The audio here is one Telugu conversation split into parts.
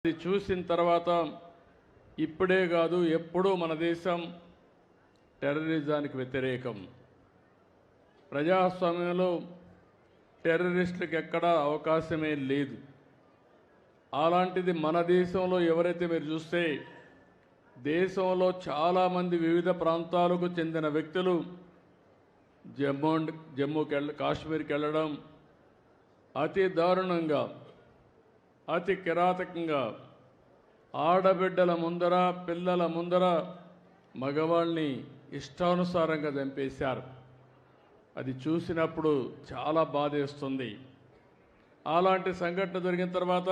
ఇది చూసిన తర్వాత ఇప్పుడే కాదు ఎప్పుడూ మన దేశం టెర్రరిజానికి వ్యతిరేకం. ప్రజాస్వామ్యంలో టెర్రరిస్టులకు ఎక్కడా అవకాశమే లేదు. అలాంటిది మన దేశంలో ఎవరైతే మీరు చూస్తే దేశంలో చాలామంది వివిధ ప్రాంతాలకు చెందిన వ్యక్తులు కాశ్మీర్కి వెళ్ళడం అతి దారుణంగా అతి కిరాతకంగా ఆడబిడ్డల ముందర పిల్లల ముందర మగవాళ్ళని ఇష్టానుసారంగా చంపేశారు. అది చూసినప్పుడు చాలా బాధేస్తుంది. అలాంటి సంఘటన జరిగిన తర్వాత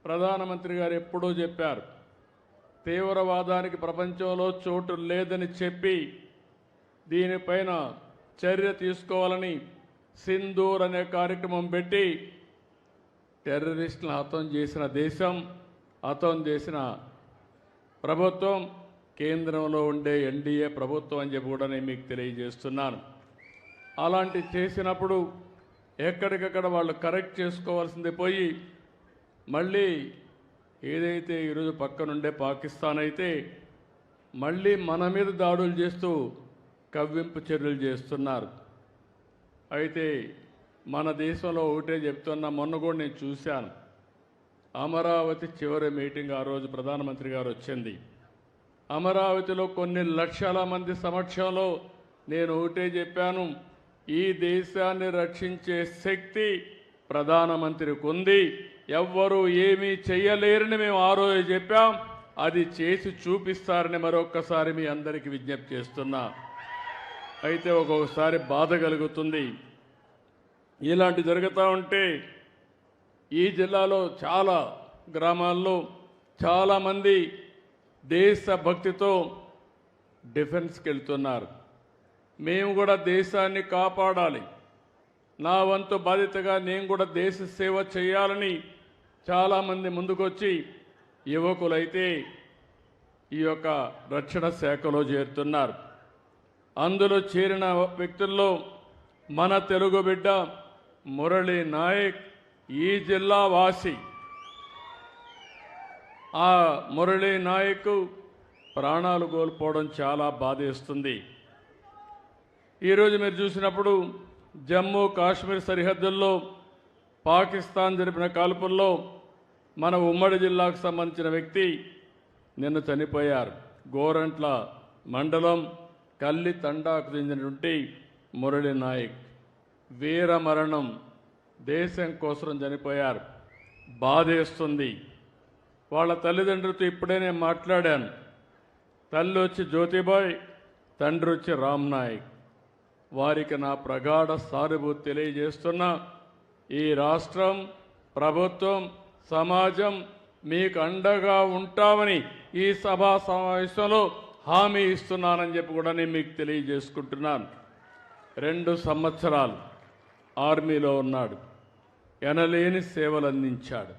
ప్రధానమంత్రి గారు ఎప్పుడూ చెప్పారు, తీవ్రవాదానికి ప్రపంచంలో చోటు లేదని చెప్పి దీనిపైన చర్య తీసుకోవాలని సింధూర్ అనే కార్యక్రమం పెట్టి టెర్రరిస్టులను హతం చేసిన దేశం, హతం చేసిన ప్రభుత్వం కేంద్రంలో ఉండే ఎన్డీఏ ప్రభుత్వం అని చెప్పి కూడా నేను మీకు తెలియజేస్తున్నాను. అలాంటి చేసినప్పుడు ఎక్కడికక్కడ వాళ్ళు కరెక్ట్ చేసుకోవాల్సింది పోయి మళ్ళీ ఏదైతే ఈరోజు పక్కనుండే పాకిస్తాన్ అయితే మళ్ళీ మన మీద దాడులు చేస్తూ కవ్వింపు చర్యలు చేస్తున్నారు. అయితే మన దేశంలో ఒకటే చెప్తున్నా, మొన్న కూడా నేను చూశాను, అమరావతి చివరి మీటింగ్ ఆ రోజు ప్రధానమంత్రి గారు వచ్చింది. అమరావతిలో కొన్ని లక్షల మంది సమక్షంలో నేను ఒకటే చెప్పాను, ఈ దేశాన్ని రక్షించే శక్తి ప్రధానమంత్రికి ఉంది, ఎవ్వరూ ఏమీ చెయ్యలేరని మేము ఆ రోజు చెప్పాం. అది చేసి చూపిస్తారని మరొక్కసారి మీ అందరికీ విజ్ఞప్తి చేస్తున్నా. అయితే ఒక్కొక్కసారి బాధ కలుగుతుంది. ఇలాంటి జరుగుతూ ఉంటే ఈ జిల్లాలో చాలా గ్రామాల్లో చాలామంది దేశభక్తితో డిఫెన్స్కి వెళ్తున్నారు. మేము కూడా దేశాన్ని కాపాడాలి, నా వంతు బాధ్యతగా నేను కూడా దేశ సేవ చేయాలని చాలామంది ముందుకొచ్చి యువకులైతే ఈ యొక్క రక్షణ శాఖలో చేరుతున్నారు. అందులో చేరిన వ్యక్తుల్లో మన తెలుగు బిడ్డ మురళీ నాయక్ ఈ జిల్లా వాసి. ఆ మురళీ నాయక్ ప్రాణాలు కోల్పోవడం చాలా బాధేస్తుంది. ఈరోజు మీరు చూసినప్పుడు జమ్మూ కాశ్మీర్ సరిహద్దుల్లో పాకిస్తాన్ జరిపిన కాల్పుల్లో మన ఉమ్మడి జిల్లాకు సంబంధించిన వ్యక్తి నిన్న చనిపోయారు. గోరంట్ల మండలం కల్లి తండాకు చెందినటువంటి మురళీ నాయక్ వీర మరణం, దేశం కోసం చనిపోయారు. బాధేస్తుంది. వాళ్ళ తల్లిదండ్రులతో ఇప్పుడే నేను మాట్లాడాను. తల్లి వచ్చి జ్యోతిబాయ్, తండ్రి వచ్చి రామ్ నాయక్. వారికి నా ప్రగాఢ సానుభూతి తెలియజేస్తున్నా. ఈ రాష్ట్రం, ప్రభుత్వం, సమాజం మీకు అండగా ఉంటామని ఈ సభా సమావేశంలో హామీ ఇస్తున్నానని చెప్పి కూడా నేను మీకు తెలియజేసుకుంటున్నాను. 2 సంవత్సరాలు ఆర్మీలో ఉన్నాడు, ఎనలేని సేవలు అందించాడు.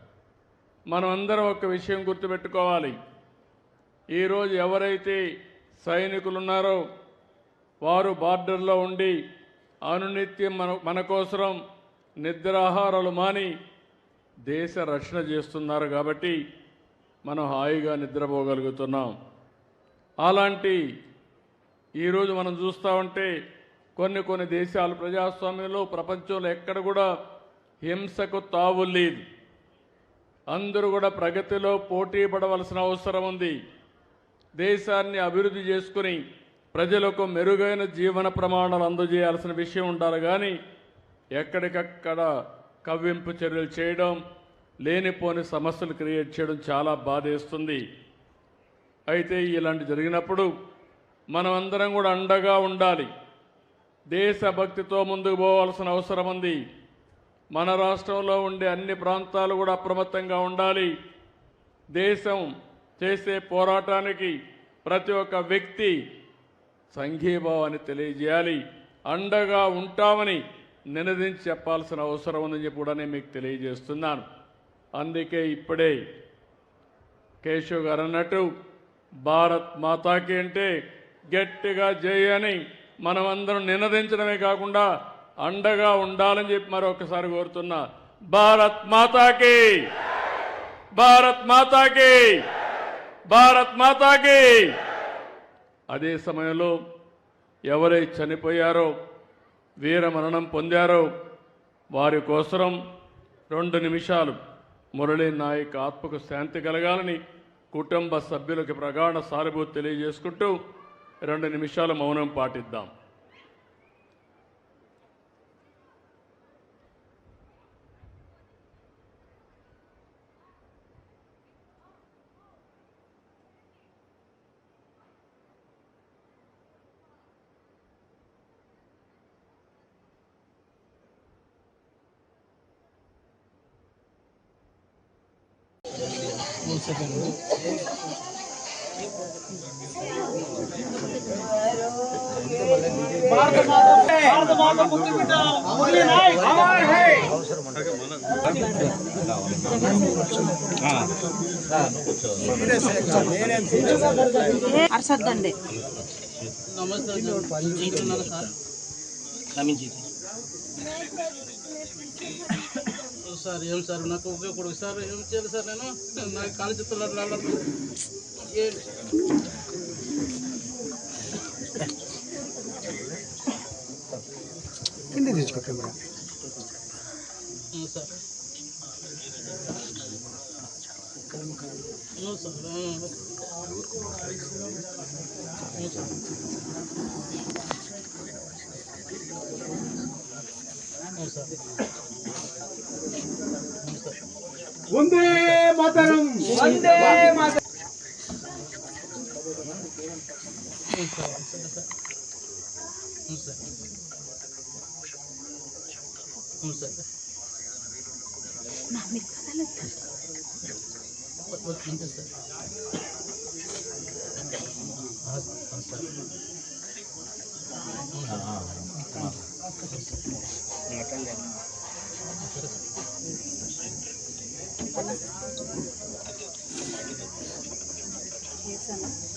మనమందరం ఒక విషయం గుర్తుపెట్టుకోవాలి, ఈరోజు ఎవరైతే సైనికులు ఉన్నారో వారు బార్డర్లో ఉండి అనునిత్యం మన కోసం నిద్రాహారాలు మాని దేశ రక్షణ చేస్తున్నారు కాబట్టి మనం హాయిగా నిద్రపోగలుగుతున్నాం. అలాంటి ఈరోజు మనం చూస్తూ ఉంటే కొన్ని దేశాలు ప్రజాస్వామ్యంలో ప్రపంచంలో ఎక్కడ కూడా హింసకు తావు లేదు. అందరూ కూడా ప్రగతిలో పోటీ పడవలసిన అవసరం ఉంది. దేశాన్ని అభివృద్ధి చేసుకుని ప్రజలకు మెరుగైన జీవన ప్రమాణాలు అందజేయాల్సిన విషయం ఉండాలి. కానీ ఎక్కడికక్కడ కవ్వింపు చర్యలు చేయడం, లేనిపోని సమస్యలు క్రియేట్ చేయడం చాలా బాధేస్తుంది. అయితే ఇలాంటి జరిగినప్పుడు మనమందరం కూడా అండగా ఉండాలి. దేశభక్తితో ముందుకు పోవాల్సిన అవసరం ఉంది. మన రాష్ట్రంలో ఉండే అన్ని ప్రాంతాలు కూడా అప్రమత్తంగా ఉండాలి. దేశం చేసే పోరాటానికి ప్రతి ఒక్క వ్యక్తి సంఘీభావాన్ని తెలియజేయాలి. అండగా ఉంటామని నినదించి చెప్పాల్సిన అవసరం ఉందని చెప్పి కూడా నేను మీకు తెలియజేస్తున్నాను. అందుకే ఇప్పుడే కేశవ్ గారు అన్నట్టు భారత్ మాతాకి అంటే గట్టిగా చేయని మనమందరం నినదించడమే కాకుండా అండగా ఉండాలని చెప్పి మరొకసారి కోరుతున్నా. భారత్ మాతాకి, భారత్ మాతాకి, భారత్ మాతాకి. అదే సమయంలో ఎవరై చనిపోయారో, వీర మరణం పొందారో వారి కోసం 2 నిమిషాలు మురళీ నాయక్ ఆత్మకు శాంతి కలగాలని కుటుంబ సభ్యులకు ప్రగాఢ సానుభూతి తెలియజేసుకుంటూ 2 నిమిషాలు మౌనం పాటిద్దాం. అర్సద్దండి సార్ ఏం సార్ నాకు ఉపయోగపడు సార్ ఏం చేయాలి సార్ నేను నాకు కాలు చెప్తున్నారు తెచ్చుకో కెమెరా సార్ వందే మాతరం, వందే మాతరం.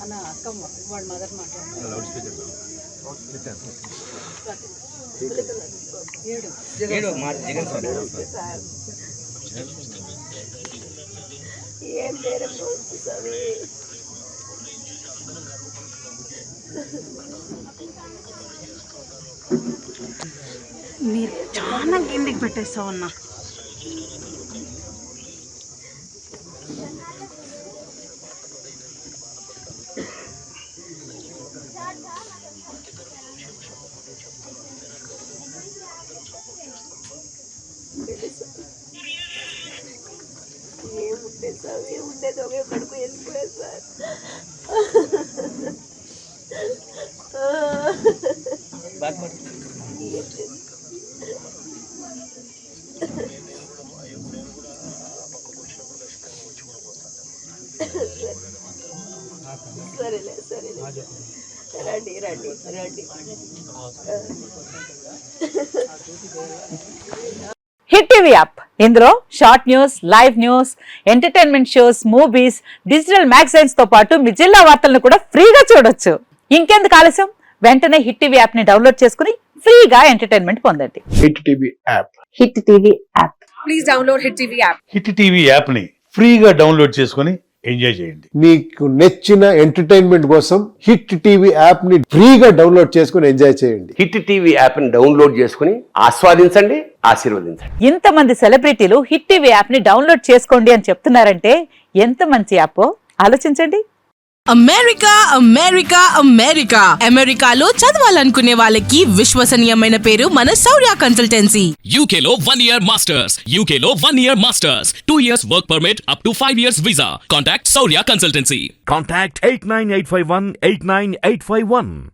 అన్న అక్కమ్మ వాడు మదర్ మాట్లాడుతున్నారు. ఏం పేరు మీరు చాలా కిందికి పెట్టేస్తావు అన్న. ఏముంటే సార్ ఏముండేదో కడుపు వెళ్ళిపోయారు సార్. సరేలే సరేలే రండి రండి రండి. హిట్ టీవీ యాప్, ఇందులో short news, live news, entertainment shows, movies, digital magazines తో పాటు మీ జిల్లా వార్తలను కూడా ఫ్రీగా చూడొచ్చు. ఇంకెందుకు ఆలస్యం, వెంటనే హిట్ టీవీ యాప్ ని డౌన్లోడ్ చేసుకుని ఫ్రీగా ఎంటర్టైన్మెంట్ పొందండి. Hit TV app, hit TV app, please download hit TV app. Hit TV app ని ఫ్రీగా డౌన్లోడ్ చేసుకుని ఎంజాయ్ చేయండి. మీకు నచ్చిన ఎంటర్టైన్మెంట్ కోసం హిట్ టీవీ యాప్ ని ఫ్రీగా డౌన్లోడ్ చేసుకుని ఎంజాయ్ చేయండి. హిట్ టీవీ యాప్ ని డౌన్లోడ్ చేసుకుని ఆస్వాదించండి, ఆశీర్వదించండి. ఇంతమంది సెలబ్రిటీలు హిట్ టీవీ యాప్ ని డౌన్లోడ్ చేసుకోండి అని చెప్తున్నారంటే ఎంత మంచి యాప్ ఆలోచించండి. అమెరికా అమెరికా అమెరికా అమెరికాలో చదవాలనుకునే వాళ్ళకి విశ్వసనీయమైన పేరు మన శౌర్య కన్సల్టెన్సీ. UK లో 1 year masters, UK లో 1 year masters, 2 years work permit up to 5 years visa. Contact Saurya Consultancy. Contact 89851 89851.